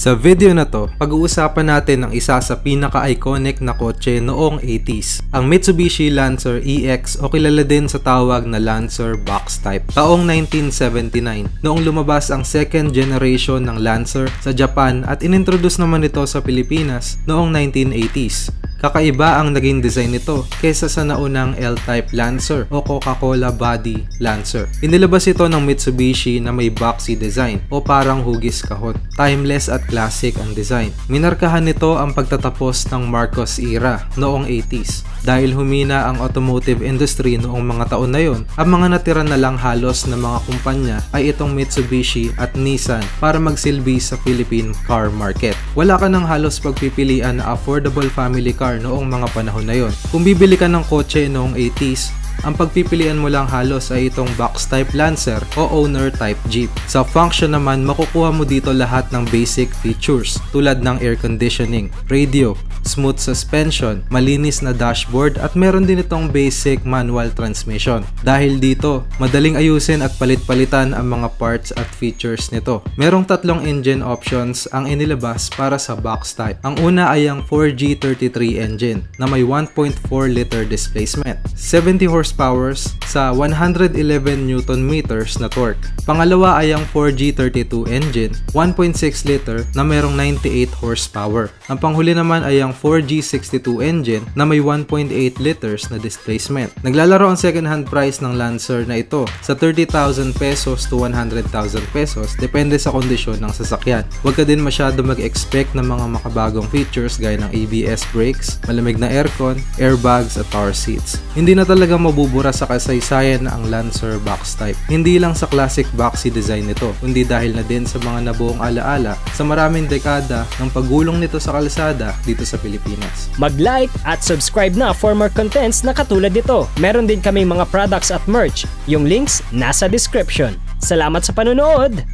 Sa video na to, pag-uusapan natin ang isa sa pinaka-iconic na kotse noong 80s, ang Mitsubishi Lancer EX o kilala din sa tawag na Lancer Box Type. Taong 1979, noong lumabas ang second generation ng Lancer sa Japan at inintroduce naman ito sa Pilipinas noong 1980s. Kakaiba ang naging design nito kaysa sa naunang L-Type Lancer o Coca-Cola Body Lancer. Inilabas ito ng Mitsubishi na may boxy design o parang hugis kahon. Timeless at classic ang design. Minarkahan nito ang pagtatapos ng Marcos era noong 80s. Dahil humina ang automotive industry noong mga taon na yon, ang mga natira na lang halos na mga kumpanya ay itong Mitsubishi at Nissan para magsilbi sa Philippine car market. Wala ka ng halos pagpipilian na affordable family car noong mga panahon na yon. Kung bibili ka ng kotse noong 80s, ang pagpipilian mo lang halos ay itong box type Lancer o owner type Jeep. Sa function naman, makukuha mo dito lahat ng basic features tulad ng air conditioning, radio, smooth suspension, malinis na dashboard at meron din itong basic manual transmission. Dahil dito, madaling ayusin at palit-palitan ang mga parts at features nito. Merong tatlong engine options ang inilabas para sa box type. Ang una ay ang 4G33 engine na may 1.4 liter displacement, 70 horsepower sa 111 Nm na torque. Pangalawa ay ang 4G32 engine, 1.6 liter na mayroong 98 horsepower. Ang panghuli naman ay ang 4G62 engine na may 1.8 liters na displacement. Naglalaro ang second hand price ng Lancer na ito sa 30,000 pesos to 100,000 pesos depende sa kondisyon ng sasakyan. Huwag ka din masyado mag-expect ng mga makabagong features gaya ng ABS brakes, malamig na aircon, airbags at power seats. Hindi na talaga mabubura sa kasaysayan ang Lancer box type. Hindi lang sa classic boxy design nito, kundi dahil na din sa mga nabuong alaala sa maraming dekada ng paggulong nito sa kalsada dito sa Pilipinas. Mag-like at subscribe na for more contents na katulad nito. Meron din kaming mga products at merch. Yung links nasa description. Salamat sa panonood!